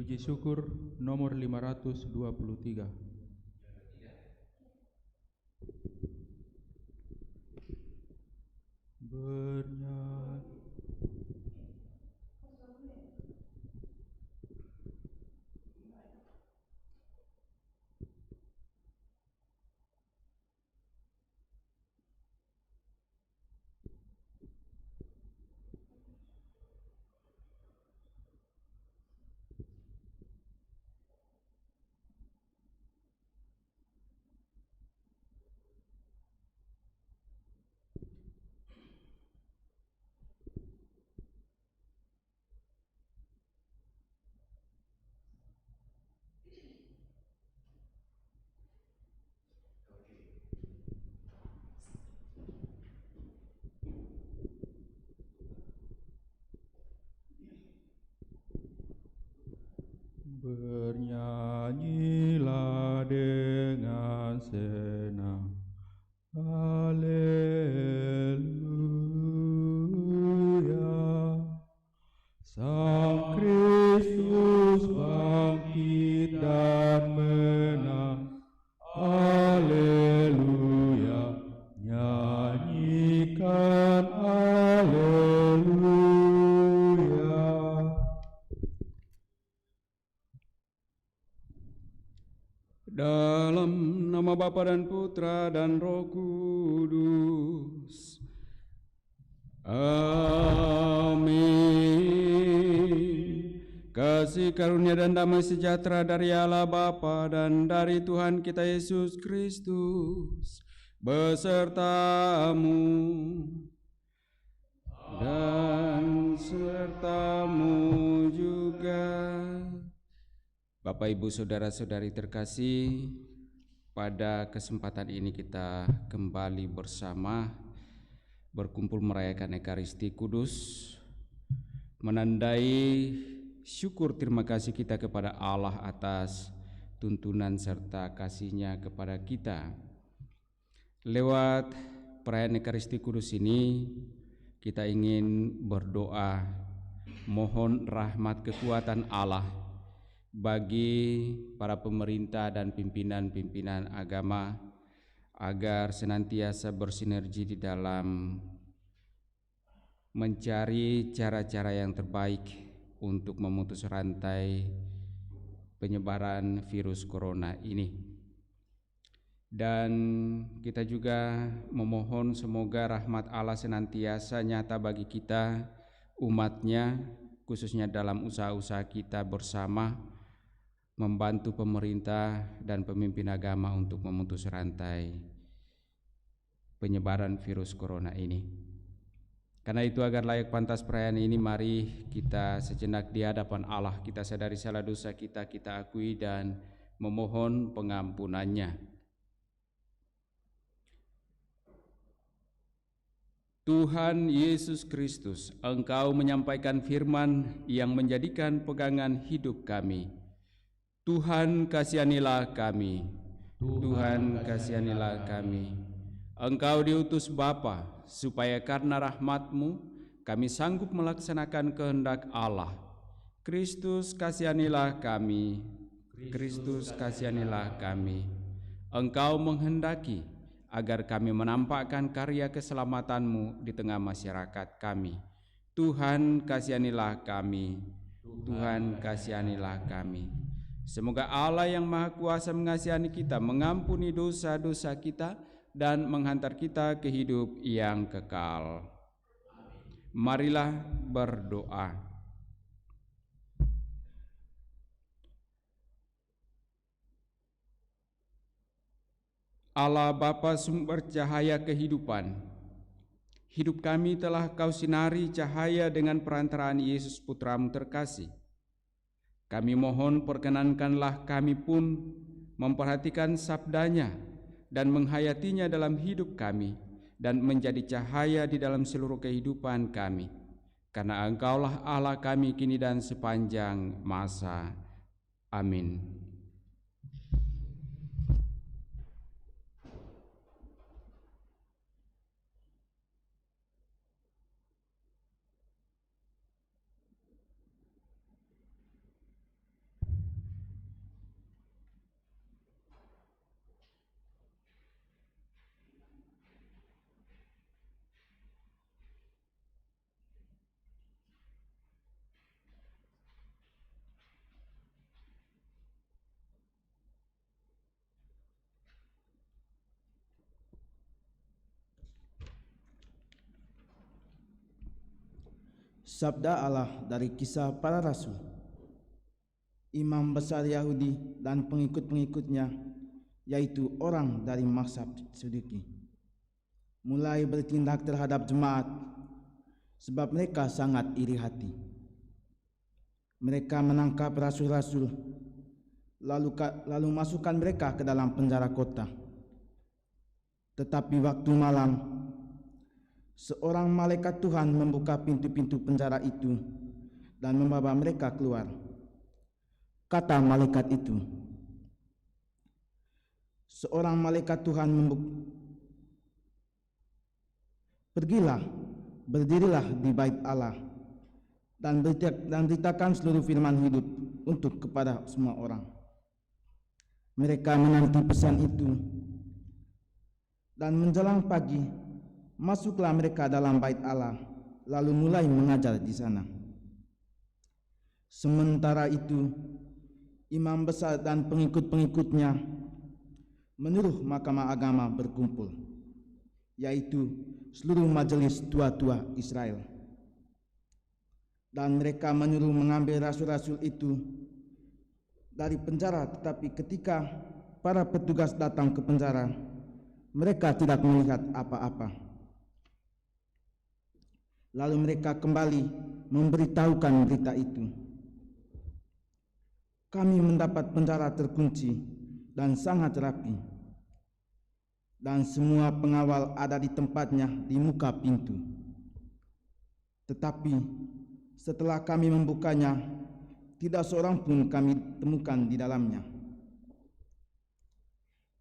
Puji syukur nomor 523. Bernyanyi. Bernyanyilah dengan senang, haleluya. Sang Kristus bangkit dan menang, haleluya. Nyanyikan haleluya. Dalam nama Bapa dan Putra dan Roh Kudus. Amin. Kasih karunia dan damai sejahtera dari Allah Bapa dan dari Tuhan kita Yesus Kristus besertamu dan sertamu juga. Bapak, Ibu, Saudara-saudari terkasih, pada kesempatan ini kita kembali bersama berkumpul merayakan Ekaristi Kudus, menandai syukur terima kasih kita kepada Allah atas tuntunan serta kasih-Nya kepada kita. Lewat perayaan Ekaristi Kudus ini, kita ingin berdoa mohon rahmat kekuatan Allah bagi para pemerintah dan pimpinan-pimpinan agama agar senantiasa bersinergi di dalam mencari cara-cara yang terbaik untuk memutus rantai penyebaran virus corona ini. Dan kita juga memohon semoga rahmat Allah senantiasa nyata bagi kita, umat-Nya, khususnya dalam usaha-usaha kita bersama membantu pemerintah dan pemimpin agama untuk memutus rantai penyebaran virus corona ini. Karena itu, agar layak pantas perayaan ini, mari kita sejenak di hadapan Allah, kita sadari salah dosa kita, kita akui dan memohon pengampunannya. Tuhan Yesus Kristus, Engkau menyampaikan firman yang menjadikan pegangan hidup kami. Tuhan, kasihanilah kami. Tuhan, kasihanilah kami. Engkau diutus Bapa supaya karena rahmat-Mu kami sanggup melaksanakan kehendak Allah. Kristus, kasihanilah kami. Kristus, kasihanilah kami. Engkau menghendaki agar kami menampakkan karya keselamatan-Mu di tengah masyarakat kami. Tuhan, kasihanilah kami. Tuhan, kasihanilah kami. Semoga Allah yang Maha Kuasa mengasihani kita, mengampuni dosa-dosa kita, dan menghantar kita ke hidup yang kekal. Marilah berdoa. Allah Bapa sumber cahaya kehidupan, hidup kami telah Kau sinari cahaya dengan perantaraan Yesus Putra-Mu terkasih. Kami mohon perkenankanlah kami pun memperhatikan sabda-Nya dan menghayatinya dalam hidup kami dan menjadi cahaya di dalam seluruh kehidupan kami. Karena Engkaulah Allah kami kini dan sepanjang masa. Amin. Sabda Allah dari Kisah Para Rasul. Imam besar Yahudi dan pengikut-pengikutnya, yaitu orang dari mazhab Saduki, mulai bertindak terhadap jemaat sebab mereka sangat iri hati. Mereka menangkap rasul-rasul lalu masukkan mereka ke dalam penjara kota. Tetapi waktu malam, seorang malaikat Tuhan membuka pintu-pintu penjara itu dan membawa mereka keluar. Kata malaikat itu, seorang malaikat Tuhan pergilah, berdirilah di bait Allah dan beritakan seluruh firman hidup untuk kepada semua orang. Mereka menanti pesan itu, dan menjelang pagi masuklah mereka dalam bait Allah, lalu mulai mengajar di sana. Sementara itu, imam besar dan pengikut-pengikutnya menyuruh mahkamah agama berkumpul, yaitu seluruh majelis tua-tua Israel. Dan mereka menyuruh mengambil rasul-rasul itu dari penjara, tetapi ketika para petugas datang ke penjara, mereka tidak melihat apa-apa. Lalu mereka kembali memberitahukan berita itu. Kami mendapat penjara terkunci dan sangat rapi, dan semua pengawal ada di tempatnya di muka pintu. Tetapi setelah kami membukanya, tidak seorang pun kami temukan di dalamnya.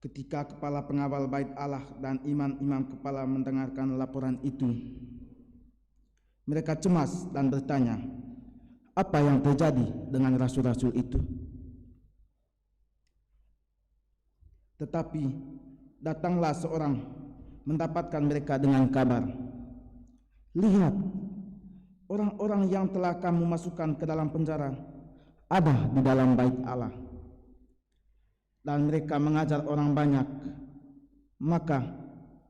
Ketika kepala pengawal bait Allah dan imam-imam kepala mendengarkan laporan itu, mereka cemas dan bertanya, apa yang terjadi dengan rasul-rasul itu? Tetapi datanglah seorang mendapatkan mereka dengan kabar, lihat, orang-orang yang telah kamu masukkan ke dalam penjara ada di dalam bait Allah, dan mereka mengajar orang banyak. Maka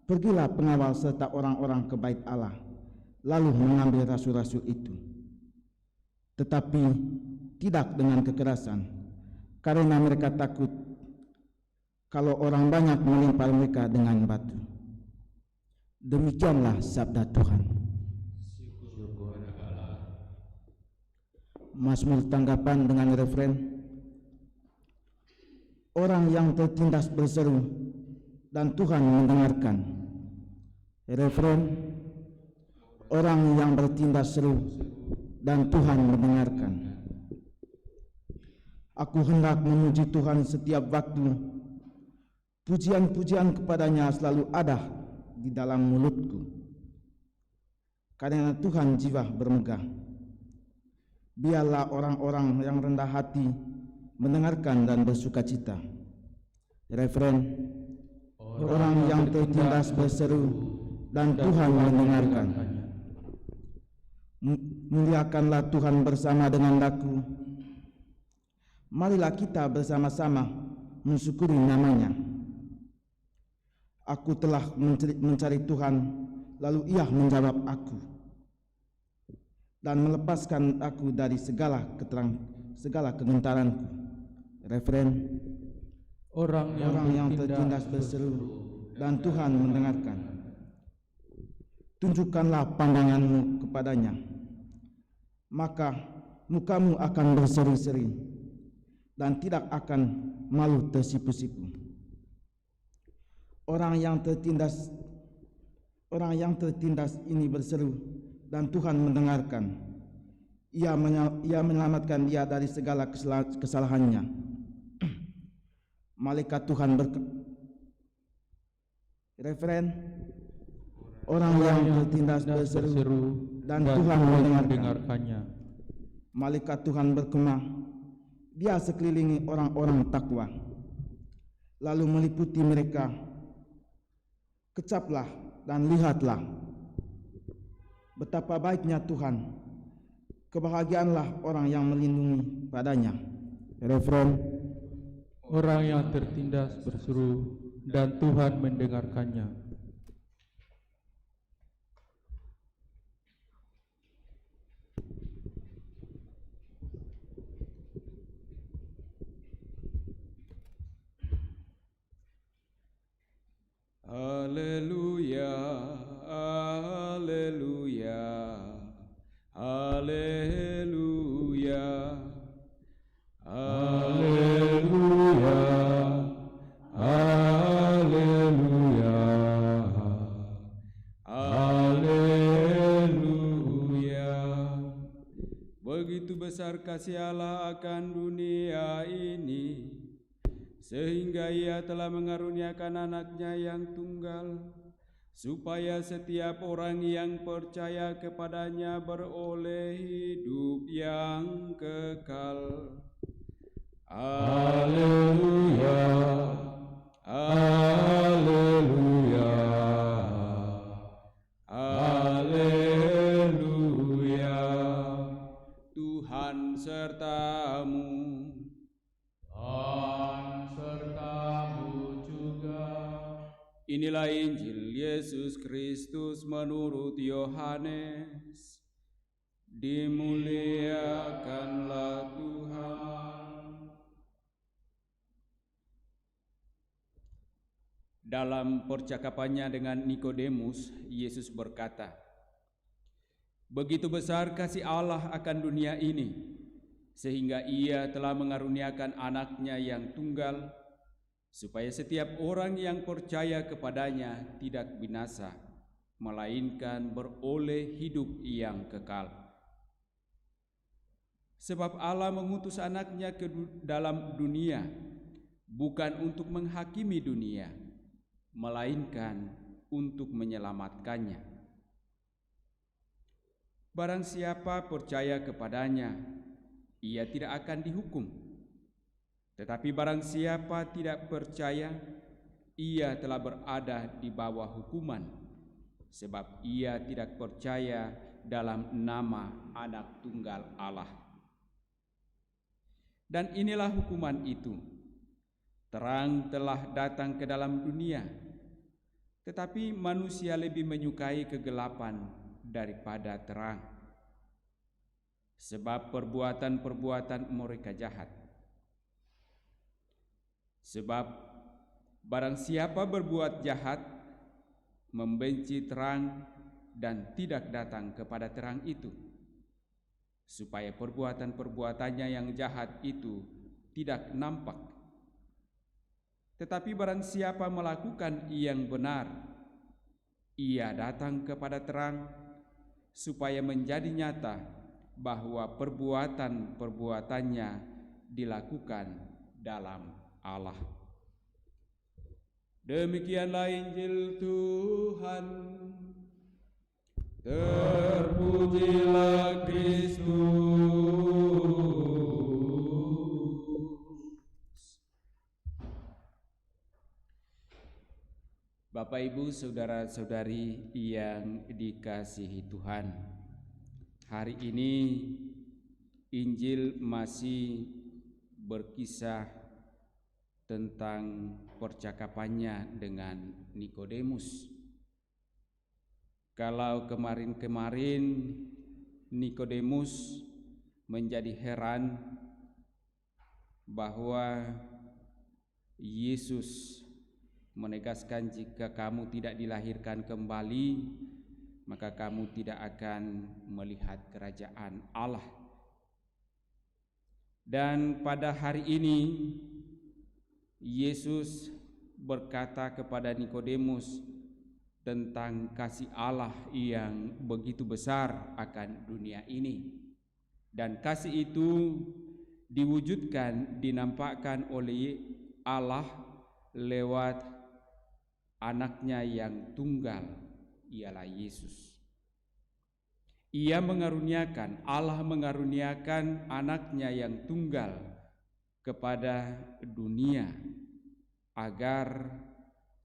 pergilah pengawal serta orang-orang ke bait Allah, lalu mengambil rasul-rasul itu, tetapi tidak dengan kekerasan, karena mereka takut kalau orang banyak melempar mereka dengan batu. Demikianlah sabda Tuhan. Mazmur tanggapan dengan referen, orang yang tertindas berseru dan Tuhan mendengarkan. Referen, orang yang bertindas seru dan Tuhan mendengarkan. Aku hendak memuji Tuhan setiap waktu, pujian-pujian kepadanya selalu ada di dalam mulutku. Karena Tuhan jiwa bermegah. Biarlah orang-orang yang rendah hati mendengarkan dan bersukacita. Referen, orang yang tertindas berseru dan Tuhan mendengarkan. Muliakanlah Tuhan bersama dengan aku. Marilah kita bersama-sama mensyukuri namanya. Aku telah mencari Tuhan, lalu Ia menjawab aku dan melepaskan aku dari segala kegentaranku. Referen, orang yang tertindas berseru dan Tuhan mendengarkan. Tunjukkanlah pandanganmu kepadanya, maka mukamu akan berseri-seri dan tidak akan malu tersipu-sipu. Orang yang tertindas ini berseru dan Tuhan mendengarkan. Ia menyelamatkan dia dari segala kesalahannya. Malaikat Tuhan Referen, orang yang tertindas berseru dan Tuhan mendengarkannya. Malaikat Tuhan berkemah, dia sekelilingi orang-orang takwa, lalu meliputi mereka. Kecaplah dan lihatlah betapa baiknya Tuhan. Kebahagiaanlah orang yang melindungi padanya. Referen, orang yang tertindas berseru dan Tuhan mendengarkannya. Haleluya, haleluya, haleluya. Begitu besar kasih Allah akan dunia ini, sehingga Ia telah mengaruniakan anaknya yang tunggal, supaya setiap orang yang percaya kepadanya beroleh hidup yang kekal. Haleluya, haleluya, haleluya. Tuhan sertamu, Dan sertamu juga. inilah Injil Yesus Kristus menurut Yohanes. Dimuliakanlah Tuhan. Dalam percakapannya dengan Nikodemus, Yesus berkata, "Begitu besar kasih Allah akan dunia ini, sehingga Ia telah mengaruniakan anaknya yang tunggal, supaya setiap orang yang percaya kepadanya tidak binasa, melainkan beroleh hidup yang kekal. Sebab Allah mengutus anaknya ke dalam dunia, bukan untuk menghakimi dunia, melainkan untuk menyelamatkannya. Barang siapa percaya kepadanya, ia tidak akan dihukum. Tetapi barang siapa tidak percaya, ia telah berada di bawah hukuman, sebab ia tidak percaya dalam nama Anak Tunggal Allah. Dan inilah hukuman itu: terang telah datang ke dalam dunia, tetapi manusia lebih menyukai kegelapan daripada terang, sebab perbuatan-perbuatan mereka jahat. Sebab barang siapa berbuat jahat, membenci terang dan tidak datang kepada terang itu, supaya perbuatan-perbuatannya yang jahat itu tidak nampak. Tetapi barang siapa melakukan yang benar, ia datang kepada terang, supaya menjadi nyata bahwa perbuatan-perbuatannya dilakukan dalam Allah." Demikianlah Injil Tuhan. Terpujilah Kristus. Bapak, Ibu, saudara-saudari yang dikasihi Tuhan, hari ini Injil masih berkisah tentang percakapannya dengan Nikodemus. Kalau kemarin-kemarin Nikodemus menjadi heran bahwa Yesus menegaskan, jika kamu tidak dilahirkan kembali, maka kamu tidak akan melihat kerajaan Allah. Dan pada hari ini Yesus berkata kepada Nikodemus tentang kasih Allah yang begitu besar akan dunia ini. Dan kasih itu diwujudkan, dinampakkan oleh Allah lewat anaknya yang tunggal, ialah Yesus. Allah mengaruniakan anaknya yang tunggal kepada dunia, agar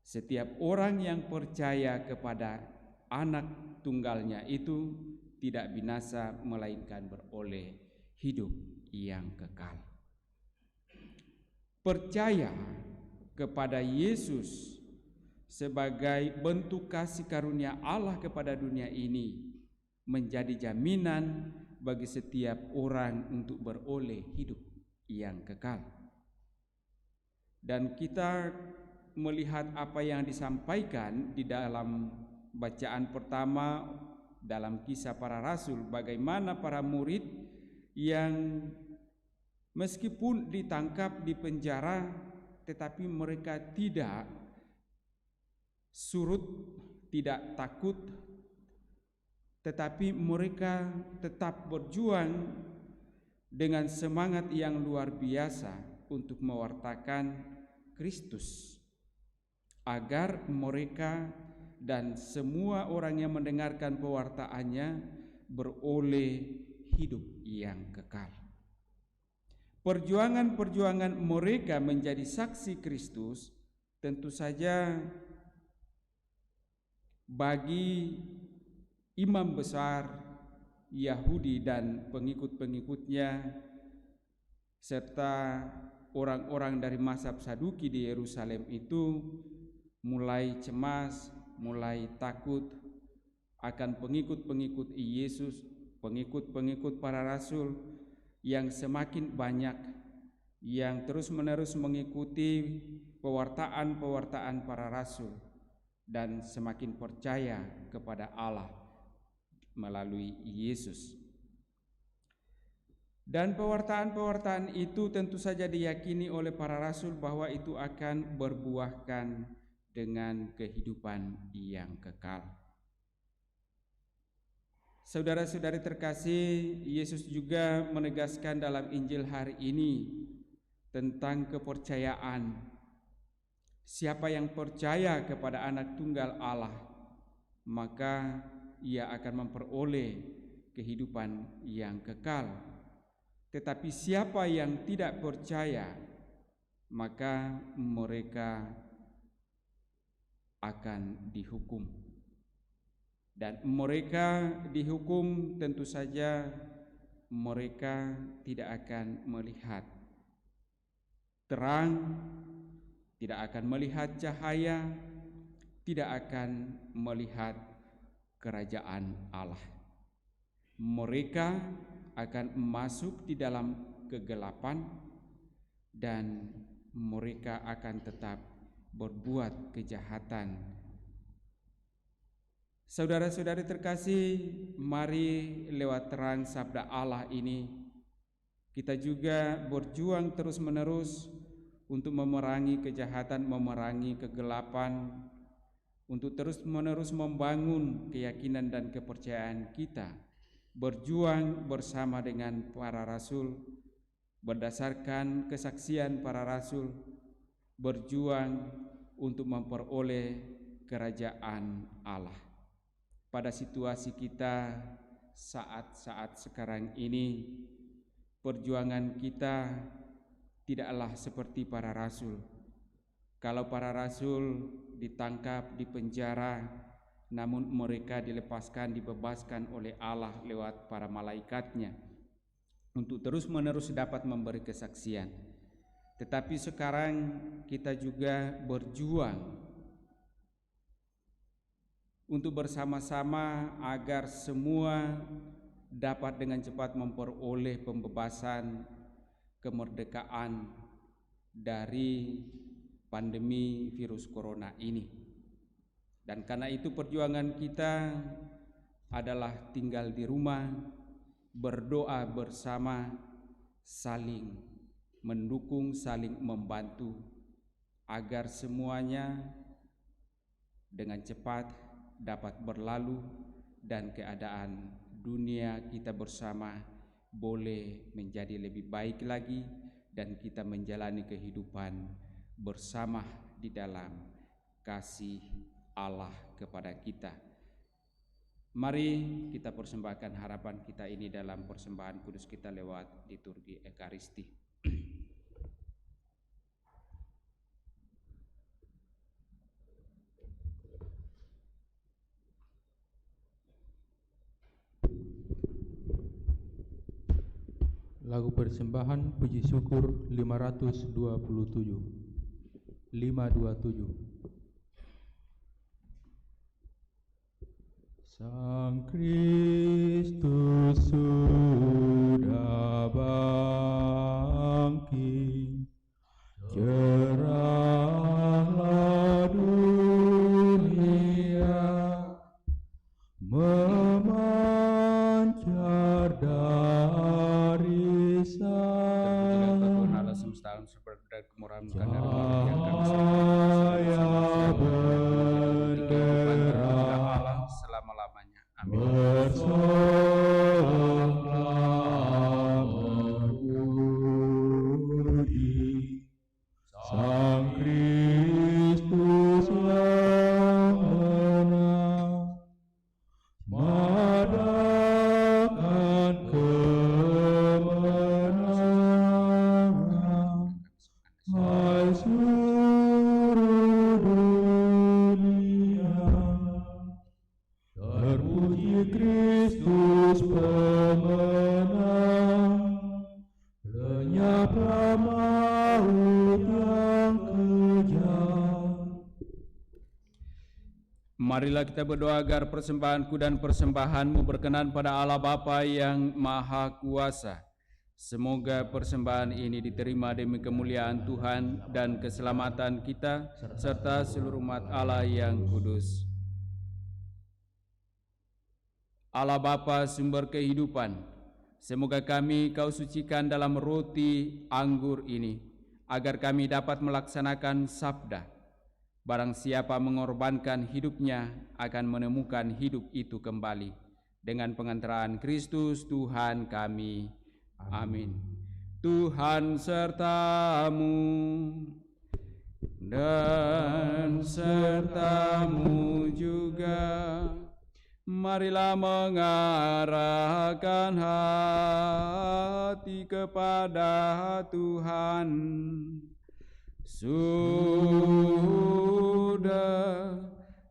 setiap orang yang percaya kepada anak tunggalnya itu tidak binasa, melainkan beroleh hidup yang kekal. Percaya kepada Yesus sebagai bentuk kasih karunia Allah kepada dunia ini menjadi jaminan bagi setiap orang untuk beroleh hidup yang kekal. Dan kita melihat apa yang disampaikan di dalam bacaan pertama dalam Kisah Para Rasul, bagaimana para murid yang meskipun ditangkap di penjara, tetapi mereka tidak surut, tidak takut, tetapi mereka tetap berjuang dengan semangat yang luar biasa untuk mewartakan Kristus, agar mereka dan semua orang yang mendengarkan pewartaannya beroleh hidup yang kekal. Perjuangan-perjuangan mereka menjadi saksi Kristus tentu saja bagi imam besar Yahudi dan pengikut-pengikutnya serta orang-orang dari mazhab Saduki di Yerusalem itu mulai cemas, mulai takut akan pengikut-pengikut Yesus, pengikut-pengikut para rasul yang semakin banyak, yang terus-menerus mengikuti pewartaan-pewartaan para rasul dan semakin percaya kepada Allah melalui Yesus. Dan pewartaan-pewartaan itu tentu saja diyakini oleh para rasul bahwa itu akan berbuahkan dengan kehidupan yang kekal. Saudara-saudari terkasih, Yesus juga menegaskan dalam Injil hari ini tentang kepercayaan. Siapa yang percaya kepada Anak Tunggal Allah, maka ia akan memperoleh kehidupan yang kekal. Tetapi siapa yang tidak percaya, maka mereka akan dihukum. Dan mereka dihukum tentu saja mereka tidak akan melihat terang, tidak akan melihat cahaya, tidak akan melihat kerajaan Allah. Mereka akan masuk di dalam kegelapan dan mereka akan tetap berbuat kejahatan. Saudara-saudari terkasih, mari lewat terang sabda Allah ini kita juga berjuang terus-menerus untuk memerangi kejahatan, memerangi kegelapan, untuk terus-menerus membangun keyakinan dan kepercayaan kita, berjuang bersama dengan para rasul, berdasarkan kesaksian para rasul, berjuang untuk memperoleh kerajaan Allah. Pada situasi kita saat-saat sekarang ini, perjuangan kita tidaklah seperti para rasul. Kalau para rasul ditangkap, dipenjara, namun mereka dilepaskan, dibebaskan oleh Allah lewat para malaikatnya untuk terus-menerus dapat memberi kesaksian. Tetapi sekarang kita juga berjuang untuk bersama-sama agar semua dapat dengan cepat memperoleh pembebasan, kemerdekaan dari pandemi virus corona ini. Dan karena itu perjuangan kita adalah tinggal di rumah, berdoa bersama, saling mendukung, saling membantu agar semuanya dengan cepat dapat berlalu dan keadaan dunia kita bersama boleh menjadi lebih baik lagi dan kita menjalani kehidupan bersama di dalam kasih Allah kepada kita. Mari kita persembahkan harapan kita ini dalam persembahan kudus kita lewat liturgi Ekaristi. Lagu persembahan puji syukur 527. 527. Sang Kristus sudah bangkit, cerahlah dunia, memancar dari sang dalam seberang kemurahan dan rahmat yang kami kehidupan terhadap Allah selama-lamanya. Amin. Sang Kristus yang menang, madakan kemenangan, hai seluruh dunia. Terpuji Kristus pemenang, lenyaplah maut yang kejam. Marilah kita berdoa agar persembahanku dan persembahanmu berkenan pada Allah Bapa yang Maha Kuasa. Semoga persembahan ini diterima demi kemuliaan Tuhan dan keselamatan kita serta seluruh umat Allah yang kudus. Allah Bapa sumber kehidupan, semoga kami Kau sucikan dalam roti anggur ini, agar kami dapat melaksanakan sabda. Barang siapa mengorbankan hidupnya akan menemukan hidup itu kembali. Dengan pengantaran Kristus Tuhan kami. Amin. Tuhan sertamu dan sertamu juga. Marilah mengarahkan hati kepada Tuhan. Sudah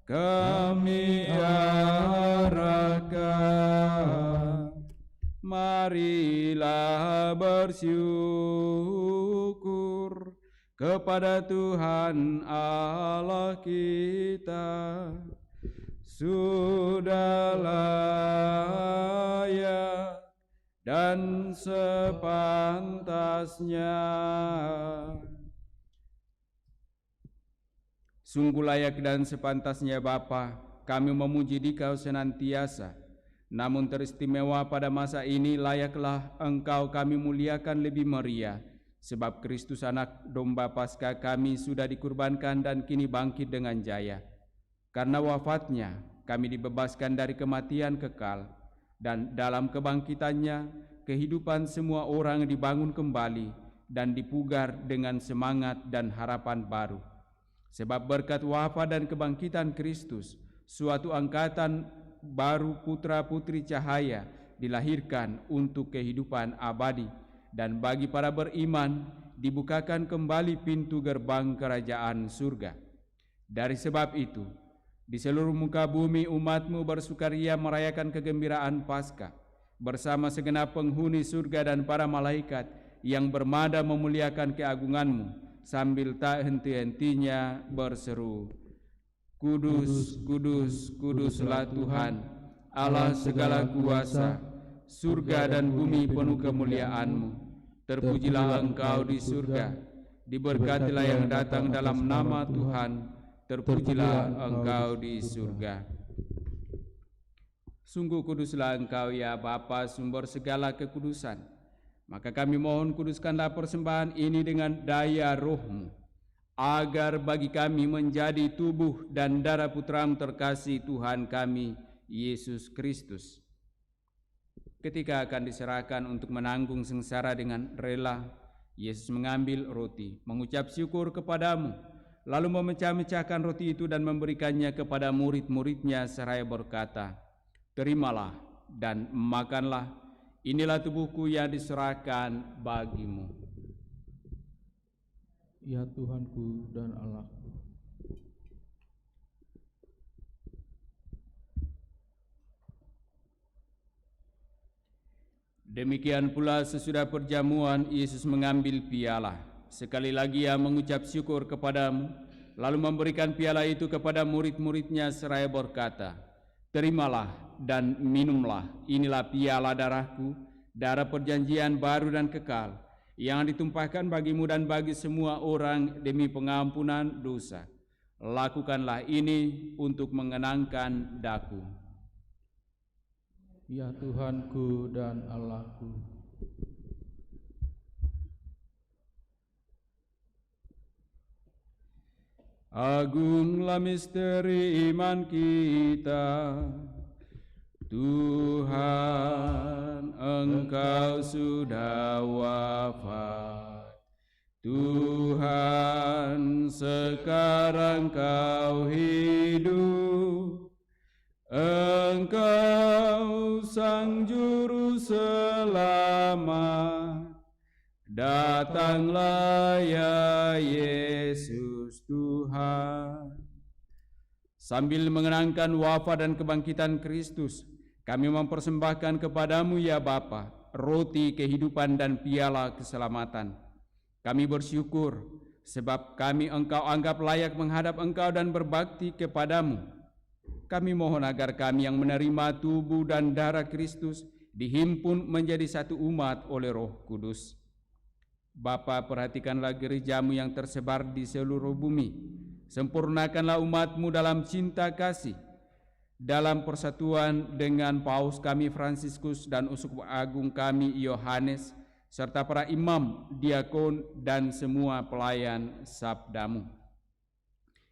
kami arahkan, marilah bersyukur kepada Tuhan Allah kita. Sudah layak dan sepantasnya. Sungguh layak dan sepantasnya Bapa, kami memuji Dikau senantiasa. Namun teristimewa pada masa ini layaklah Engkau kami muliakan lebih meriah, sebab Kristus anak domba Paskah kami sudah dikurbankan dan kini bangkit dengan jaya. Karena wafatnya kami dibebaskan dari kematian kekal, dan dalam kebangkitannya kehidupan semua orang dibangun kembali dan dipugar dengan semangat dan harapan baru. Sebab berkat wafat dan kebangkitan Kristus, suatu angkatan baru putra-putri cahaya dilahirkan untuk kehidupan abadi, dan bagi para beriman dibukakan kembali pintu gerbang kerajaan surga. Dari sebab itu, di seluruh muka bumi umat-Mu bersukaria merayakan kegembiraan Paskah bersama segenap penghuni surga dan para malaikat yang bermada memuliakan keagungan-Mu, sambil tak henti-hentinya berseru, Kudus, kudus, kuduslah Tuhan, Allah segala kuasa, surga dan bumi penuh kemuliaan-Mu. Terpujilah Engkau di surga, diberkatilah yang datang dalam nama Tuhan, terpujilah Engkau di surga. Sungguh kuduslah Engkau ya Bapa, sumber segala kekudusan. Maka kami mohon kuduskanlah persembahan ini dengan daya Roh-Mu, agar bagi kami menjadi tubuh dan darah Putra-Mu terkasih Tuhan kami, Yesus Kristus. Ketika akan diserahkan untuk menanggung sengsara dengan rela, Yesus mengambil roti, mengucap syukur kepadamu, lalu memecah-mecahkan roti itu dan memberikannya kepada murid-muridnya seraya berkata, Terimalah dan makanlah, inilah tubuhku yang diserahkan bagimu. Ya Tuhanku dan Allahku. Demikian pula sesudah perjamuan, Yesus mengambil piala. Sekali lagi Ia mengucap syukur kepadamu, lalu memberikan piala itu kepada murid-muridnya seraya berkata, Terimalah dan minumlah, inilah piala darahku, darah perjanjian baru dan kekal, yang ditumpahkan bagimu dan bagi semua orang demi pengampunan dosa. Lakukanlah ini untuk mengenangkan daku. Ya Tuhanku dan Allahku. Agunglah misteri iman kita. Tuhan, Engkau sudah wafat. Tuhan, sekarang Kau hidup. Engkau Sang Juru Selamat. Datanglah ya Yesus Tuhan. Sambil mengenangkan wafat dan kebangkitan Kristus, kami mempersembahkan kepadamu ya Bapa, roti kehidupan dan piala keselamatan. Kami bersyukur sebab kami Engkau anggap layak menghadap Engkau dan berbakti kepadamu. Kami mohon agar kami yang menerima tubuh dan darah Kristus dihimpun menjadi satu umat oleh Roh Kudus. Bapa, perhatikanlah gerejamu yang tersebar di seluruh bumi. Sempurnakanlah umatmu dalam cinta kasih, dalam persatuan dengan Paus kami Fransiskus dan Uskup Agung kami Yohanes, serta para imam, diakon, dan semua pelayan sabdamu.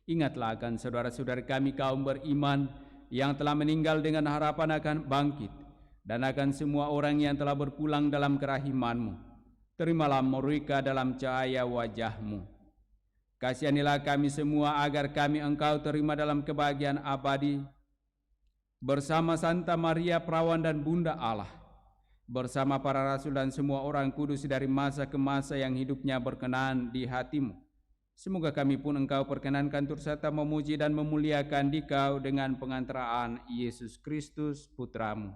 Ingatlah akan saudara-saudari kami kaum beriman yang telah meninggal dengan harapan akan bangkit, dan akan semua orang yang telah berpulang dalam kerahiman-Mu. Terimalah mereka dalam cahaya wajah-Mu. Kasihanilah kami semua agar kami Engkau terima dalam kebahagiaan abadi bersama Santa Maria Perawan dan Bunda Allah, bersama para rasul dan semua orang kudus dari masa ke masa yang hidupnya berkenan di hati-Mu. Semoga kami pun Engkau perkenankan turut serta memuji dan memuliakan Dikau dengan pengantaraan Yesus Kristus Putra-Mu.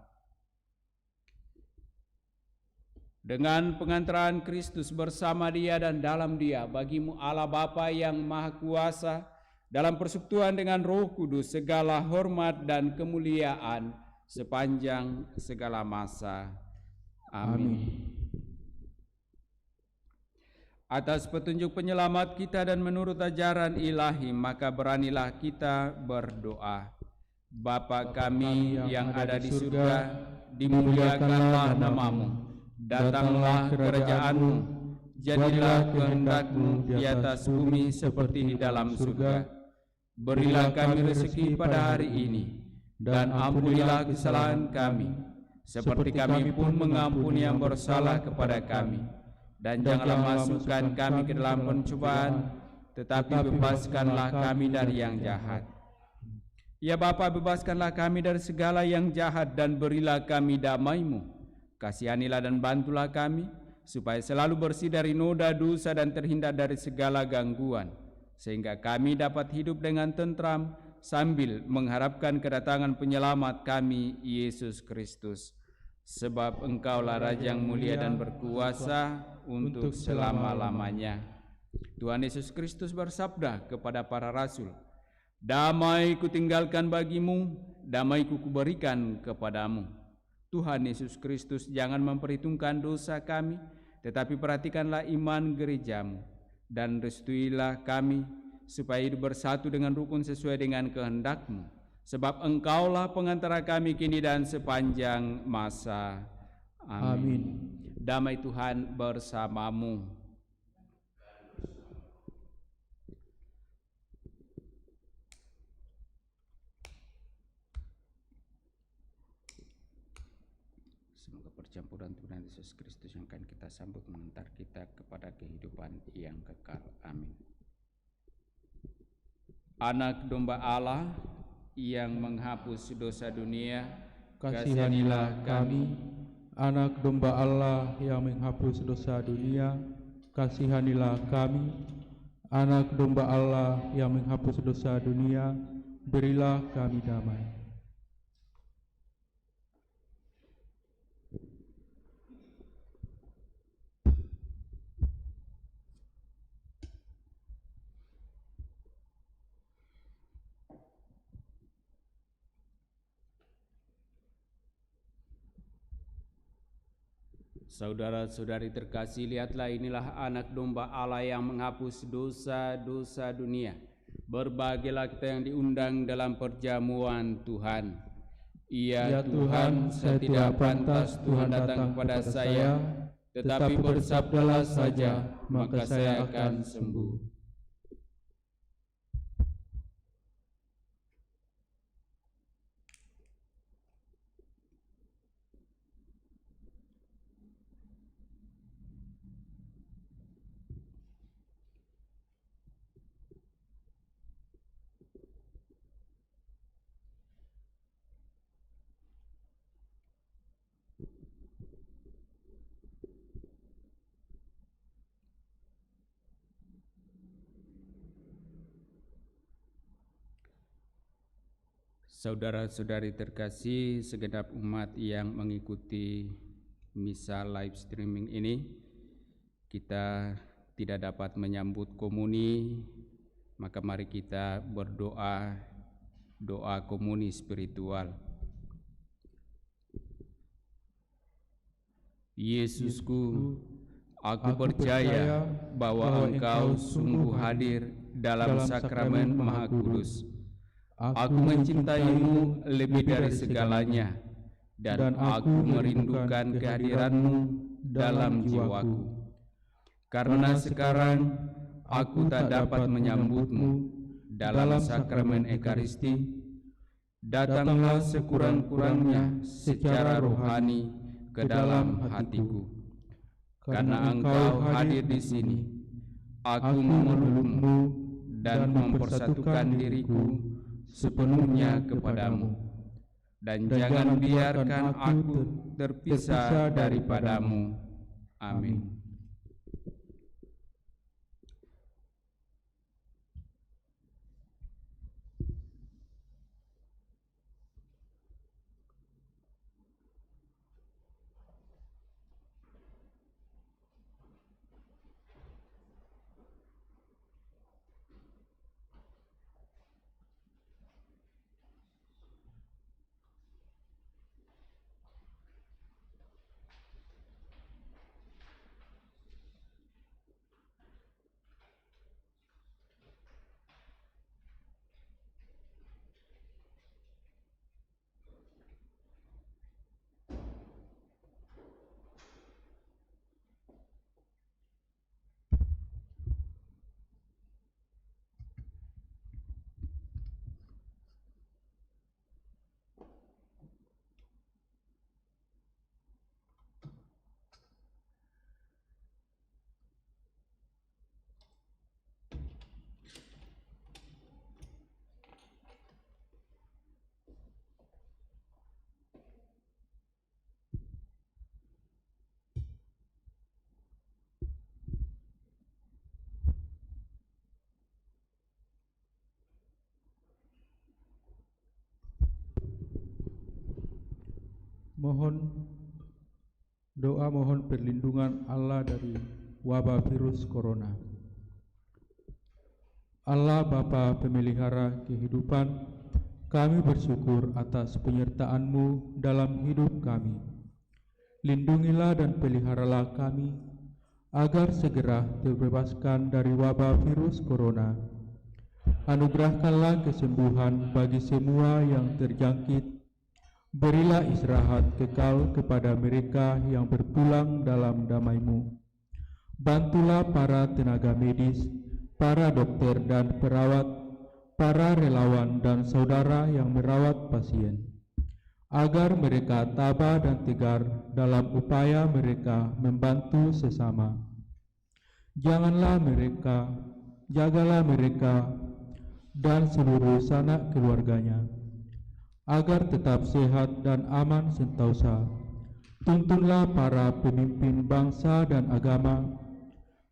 Dengan pengantaraan Kristus bersama Dia dan dalam Dia, bagi-Mu Allah Bapa yang Maha Kuasa, dalam persekutuan dengan Roh Kudus, segala hormat dan kemuliaan sepanjang segala masa. Amin. Atas petunjuk penyelamat kita dan menurut ajaran ilahi, maka beranilah kita berdoa. Bapa kami yang ada di surga, dimuliakanlah nama-Mu. Datanglah kerajaan-Mu, jadilah kehendak-Mu di atas bumi seperti di dalam surga. Berilah kami rezeki pada hari ini, dan ampunilah kesalahan kami, seperti kami pun mengampuni yang bersalah kepada kami. Dan janganlah masukkan kami ke dalam pencobaan, tetapi bebaskanlah kami dari yang jahat. Ya Bapa, bebaskanlah kami dari segala yang jahat dan berilah kami damai-Mu. Kasihanilah dan bantulah kami, supaya selalu bersih dari noda dosa dan terhindar dari segala gangguan, sehingga kami dapat hidup dengan tentram sambil mengharapkan kedatangan penyelamat kami, Yesus Kristus. Sebab Engkaulah Raja yang mulia dan berkuasa untuk selama-lamanya. Tuhan Yesus Kristus bersabda kepada para rasul, "Damai kutinggalkan bagimu, damai kuberikan kepadamu." Tuhan Yesus Kristus jangan memperhitungkan dosa kami, tetapi perhatikanlah iman gereja-Mu, dan restuilah kami supaya hidup bersatu dengan rukun sesuai dengan kehendak-Mu, sebab Engkaulah pengantara kami kini dan sepanjang masa. Amin. Damai Tuhan bersamamu. Percampuran Tuhan Yesus Kristus yang akan kita sambut mengantar kita kepada kehidupan yang kekal. Amin. Anak domba Allah yang menghapus dosa dunia, kasihanilah kami. Anak domba Allah yang menghapus dosa dunia, kasihanilah kami. Anak domba Allah yang menghapus dosa dunia, berilah kami damai. Saudara-saudari terkasih, lihatlah inilah anak domba Allah yang menghapus dosa-dosa dunia. Berbahagialah kita yang diundang dalam perjamuan Tuhan. Ya Tuhan, saya tidak pantas Tuhan datang kepada saya, tetapi bersabdalah saja, maka saya akan sembuh. Saudara-saudari terkasih, segenap umat yang mengikuti misa live streaming ini, kita tidak dapat menyambut komuni, maka mari kita berdoa, doa komuni spiritual. Yesusku, aku percaya bahwa Engkau sungguh hadir dalam sakramen Maha Kudus. Aku mencintai-Mu lebih dari segalanya, dan aku merindukan kehadiran-Mu dalam jiwaku. Karena sekarang aku tak dapat menyambut-Mu dalam sakramen Ekaristi, datanglah sekurang-kurangnya secara rohani ke dalam hatiku. Karena Engkau hadir di sini, aku memeluk-Mu dan mempersatukan diriku sepenuhnya kepadamu, dan jangan biarkan aku terpisah daripadamu. Amin. Mohon perlindungan Allah dari wabah virus corona. Allah Bapa pemelihara kehidupan, kami bersyukur atas penyertaan-Mu dalam hidup kami. Lindungilah dan peliharalah kami, agar segera terbebaskan dari wabah virus corona. Anugerahkanlah kesembuhan bagi semua yang terjangkit. Berilah istirahat kekal kepada mereka yang berpulang dalam damai-Mu. Bantulah para tenaga medis, para dokter dan perawat, para relawan dan saudara yang merawat pasien, agar mereka tabah dan tegar dalam upaya mereka membantu sesama. Jagalah mereka dan seluruh sanak keluarganya, agar tetap sehat dan aman sentosa. Tuntunlah para pemimpin bangsa dan agama,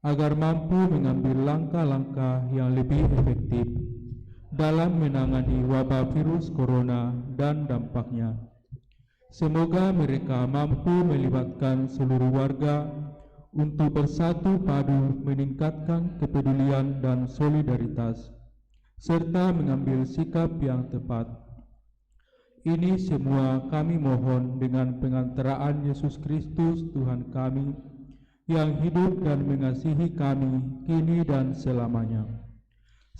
agar mampu mengambil langkah-langkah yang lebih efektif dalam menangani wabah virus corona dan dampaknya. Semoga mereka mampu melibatkan seluruh warga untuk bersatu padu meningkatkan kepedulian dan solidaritas, serta mengambil sikap yang tepat. Ini semua kami mohon dengan pengantaraan Yesus Kristus Tuhan kami, yang hidup dan mengasihi kami kini dan selamanya.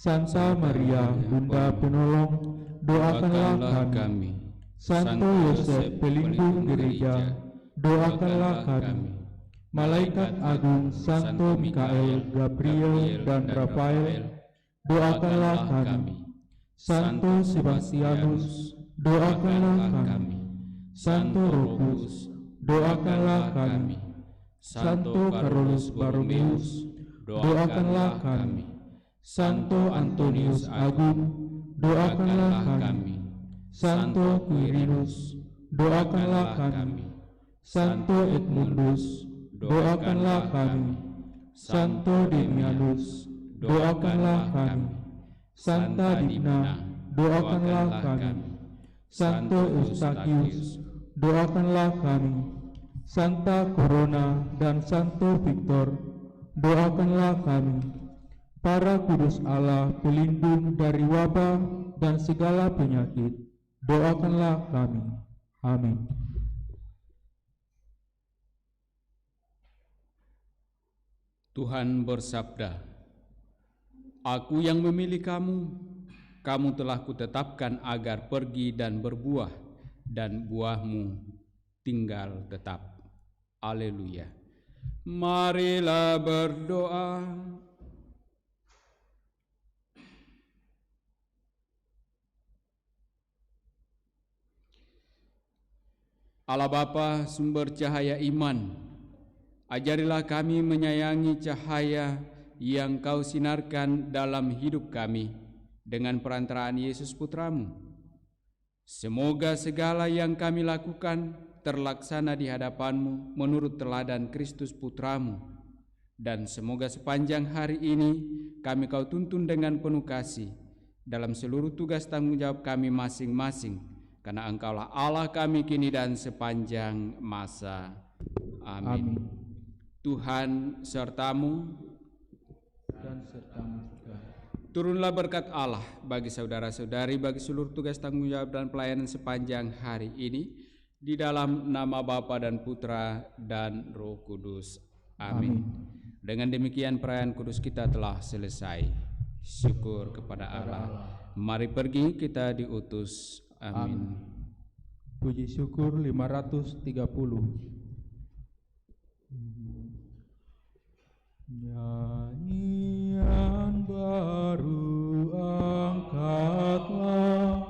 Santa Maria, Bunda Penolong, doakanlah kami. Santo Yosef, pelindung gereja, doakanlah kami. Malaikat agung Santo Mikael, Gabriel, dan Rafael, doakanlah kami. Santo Sebastianus, doakanlah kami. Santo Rufus, doakanlah kami. Santo Carolus Borromeus, doakanlah kami. Santo Antonius Agung, doakanlah kami. Santo Quirinus, doakanlah kami. Santo Edmundus, doakanlah kami. Santo Damianus, doakanlah kami. Santa Digna, doakanlah kami. Santo Eustachius, doakanlah kami. Santa Corona dan Santo Victor, doakanlah kami. Para kudus Allah pelindung dari wabah dan segala penyakit, doakanlah kami. Amin. Tuhan bersabda, Aku yang memilih kamu, kamu telah kutetapkan agar pergi dan berbuah, dan buahmu tinggal tetap. Haleluya. Marilah berdoa. Allah Bapa, sumber cahaya iman, ajarilah kami menyayangi cahaya yang Kau sinarkan dalam hidup kami dengan perantaraan Yesus Putramu. Semoga segala yang kami lakukan terlaksana di hadapan-Mu menurut teladan Kristus Putramu, dan semoga sepanjang hari ini kami Kau tuntun dengan penuh kasih dalam seluruh tugas tanggung jawab kami masing-masing, karena Engkaulah Allah kami kini dan sepanjang masa. Amin. Tuhan sertamu Dan sertamu juga. Turunlah berkat Allah bagi saudara-saudari, bagi seluruh tugas tanggung jawab dan pelayanan sepanjang hari ini, di dalam nama Bapa dan Putra dan Roh Kudus. Amin. Dengan demikian perayaan kudus kita telah selesai. Syukur kepada Allah. Mari pergi, kita diutus. Amin. Puji syukur 530. Nyanyian baru angkatlah,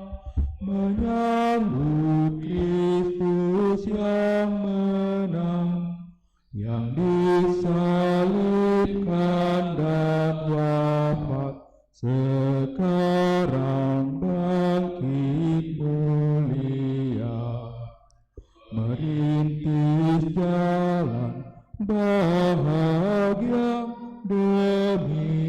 menyambut Kristus yang menang, yang disalibkan dan wafat, sekarang bangkit mulia, merintis jalan bahagia demi